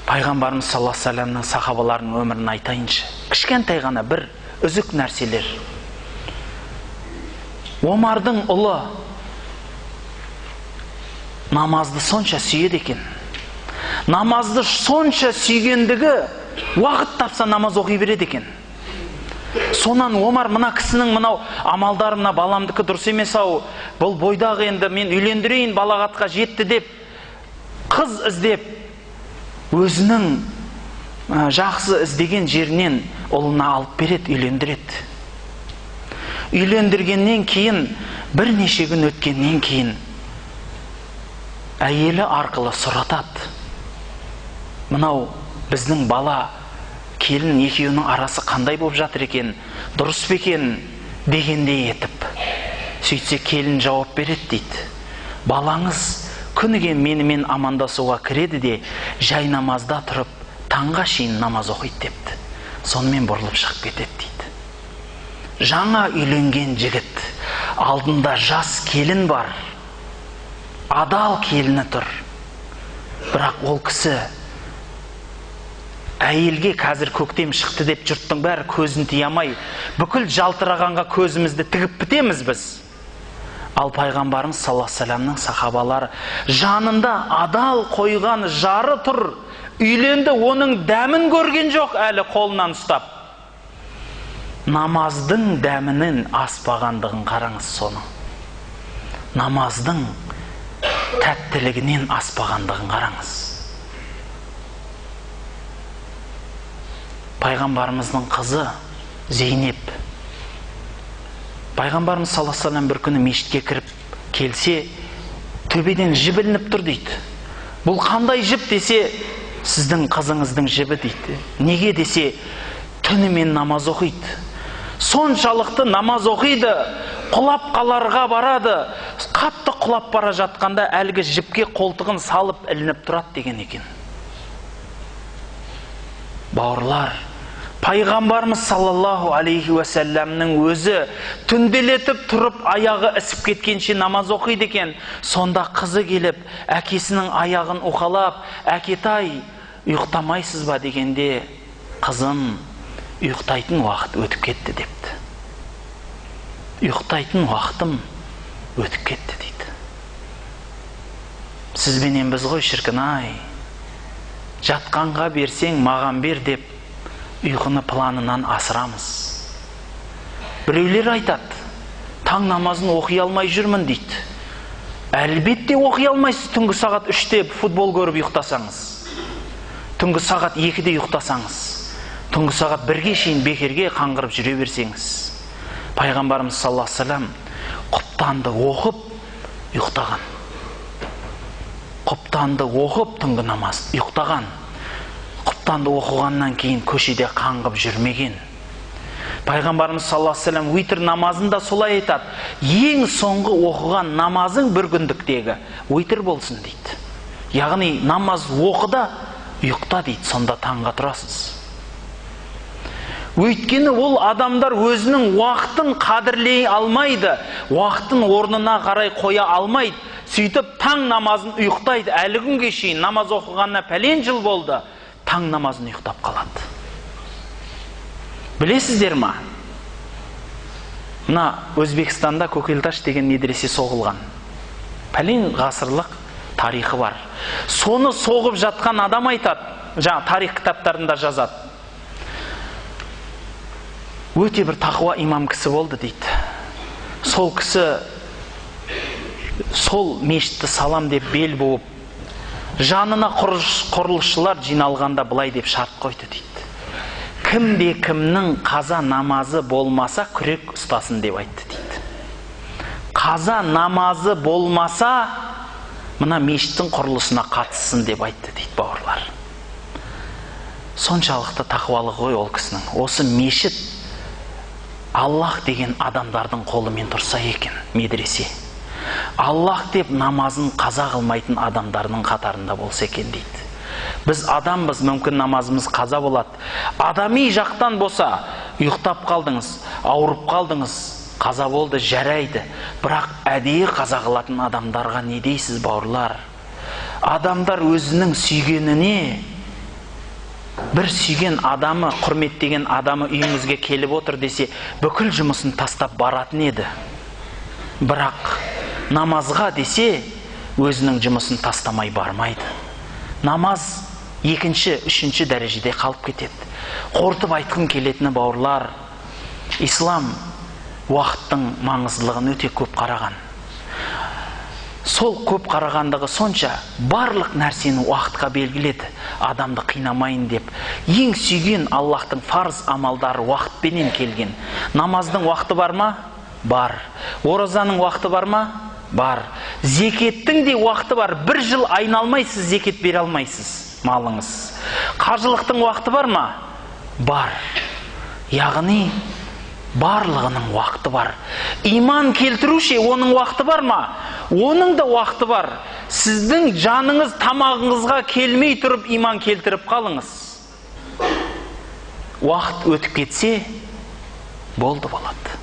Пайғамбарымыз саллаллаху алейхи ва салламның сахабаларының өмірін айтайыншы. Кішкентай ғана бір үзік нәрселер. Омардың ұлы намазды сонша сүйеді екен. Намазды сонша сүйгендігі уақыт тапса намаз оқи береді екен. Сонан Омар мына кісінің мынау амалдары, мына баламдікі дұрыс емес ау, бұл бойдағы енді мен үйлендірейін, балағатқа жетті деп қыз іздеп өзінің жақсы іздеген жерінен ұлына алып береді, үйлендіреді. Үйлендіргеннен кейін бірнеше күн өткеннен кейін әйелі арқылы сұратады. Мынау біздің бала келін екеуінің арасы қандай болып жатыр екен, дұрыс па екен дегендей етіп. Сөйтсе келін жауап береді дейді. Балаңыз күніге менімен амандасуға кіреді де жай намазда тұрып таңға шейін намаз оқиды депті. Сонымен бұрылып шығып кетеді дейді. Жаңа үйленген жігіт, алдында жас келін бар, адал келіні тұр. Бірақ ол кісі әйелге қазір көктем шықты деп жұрттың бәрі көзін тиямай, бүкіл жалтырағанға көзімізді тігіп бітеміз біз. Ал пайғамбарымыз саллаллаху алейхи ва салламның сахабалары жанында адал қойған жары тұр, үйленді, оның дәмін көрген жоқ әлі қолынан ұстап. Намаздың дәмінің аспағандығын қараңыз соның. Намаздың тәттілігінен аспағандығын қараңыз. Пайғамбарымыздың қызы Зейнеп. Пайғамбарымыз саллаллаху алейхи ва саллям бір күні мешітке кіріп келсе, төбеден жіп ілініп тұр дейді. Бұл қандай жіп десе, сіздің қызыңыздың жібі дейді. Неге десе, түнімен намаз оқиды. Соншалықты намаз оқиды, құлап қаларға барады. Қатты құлап бара жатқанда әлгі жіпке қолтығын салып ілініп тұрады деген екен. Бауырлар, пайғамбарымыз саллаллаху алейхи ва салламның өзі түнделетіп тұрып аяғы ісіп кеткенше намаз оқиды екен. Сонда қызы келіп, әкесінің аяғын уқалап, әкетай, ұйықтамайсыз ба дегенде, қызым, ұйықтайтын уақыт өтіп кетті депті. Ұйықтайтын уақытым өтіп кетті дейді. Сізбенен біз ғой шіркін ай, жатқанға берсең маған бер деп ұйқыны планынан асырамыз. Біреулер айтады, таң намазын оқи алмай жүрмін дейді. Әлбетте оқи алмайсыз, түнгі сағат 3-те футбол көріп ұйықтасаңыз, түнгі сағат 2-де ұйықтасаңыз, түнгі сағат 1-ге шейін бекерге қаңғырып жүре берсеңіз. Пайғамбарымыз саллаллаху алейхи ва саллям құптанды оқып ұйықтаған. Құптанды оқып түнгі намаз ұйықтаған. Құптанды оқығаннан кейін көшеде қаңғып жүрмеген. Пайғамбарымыз саллаллаху алейхи ва саллям уитр намазында солай айтады. Ең соңғы оқыған намазың бір күндіктегі уитр болсын дейді. Яғни намаз оқыда, ұйықта дейді, сонда таңға тұрасыз. Өйткені ол адамдар өзінің уақытын қадірлей алмайды, уақытын орнына қарай қоя алмайды. Сөйтіп таң намазын ұйықтайды, әлі күнге шейін намаз оқығанына пәлен жыл болды, таң намазын ұйықтап қалады. Білесіздер ма? Мына Өзбекстанда Көкелташ деген медресе соғылған. Пәлен ғасырлық тарихы бар. Соны соғып жатқан адам айтады, жаңа тарих кітаптарында жазады. Өте бір тақуа имам кісі болды дейді. Сол кісі сол мешітті салам деп бел буып, жанына құрылысшылар жиналғанда былай деп шарт қойды дейді. Кімде кімнің қаза намазы болмаса күрек ұстасын деп айтты дейді. Қаза намазы болмаса мына мешіттің құрылысына қатыссын деп айтты дейді бауырлар. Соншалықты тақуалық ғой ол кісінің. Осы мешіт Аллах деген адамдардың қолымен тұрса екен, медресе. Аллах деп намазын қаза қылмайтын адамдардың қатарында болса екен дейді. Біз адамбыз, мүмкін намазымыз қаза болады. Адами жақтан болса, ұйықтап қалдыңыз, ауырып қалдыңыз, қаза болды, жарайды. Бірақ әдейі қаза қылатын адамдарға не дейсіз бауырлар? Адамдар өзінің сүйгеніне, бір сүйген адамы, құрметтеген адамы үйіңізге келіп отыр десе, бүкіл жұмысын тастап баратын еді. Бірақ намазға десе, өзінің жұмысын тастамай бармайды. Намаз екінші, үшінші дәрежеде қалып кетеді. Қортып айтқым келетіні, бауырлар, ислам уақыттың маңыздылығын өте көп қараған. Сол көп қарағандығы сонша барлық нәрсені уақытқа белгіледі, адамды қинамайын деп. Ең сүйген Аллахтың фарз амалдары уақытпенен келген. Намаздың уақыты бар ма? Бар. Оразаның уақыты бар ма? Бар. Зекеттің де уақыты бар. Бір жыл айналмайсыз, зекет бере алмайсыз малыңыз. Қажылықтың уақыты бар ма? Бар. Яғни барлығының уақыты бар. Иман келтіруше, оның уақыты бар ма? Оның да уақыты бар. Сіздің жаныңыз тамағыңызға келмей тұрып иман келтіріп қалыңыз. Уақыт өтіп кетсе, болды болады.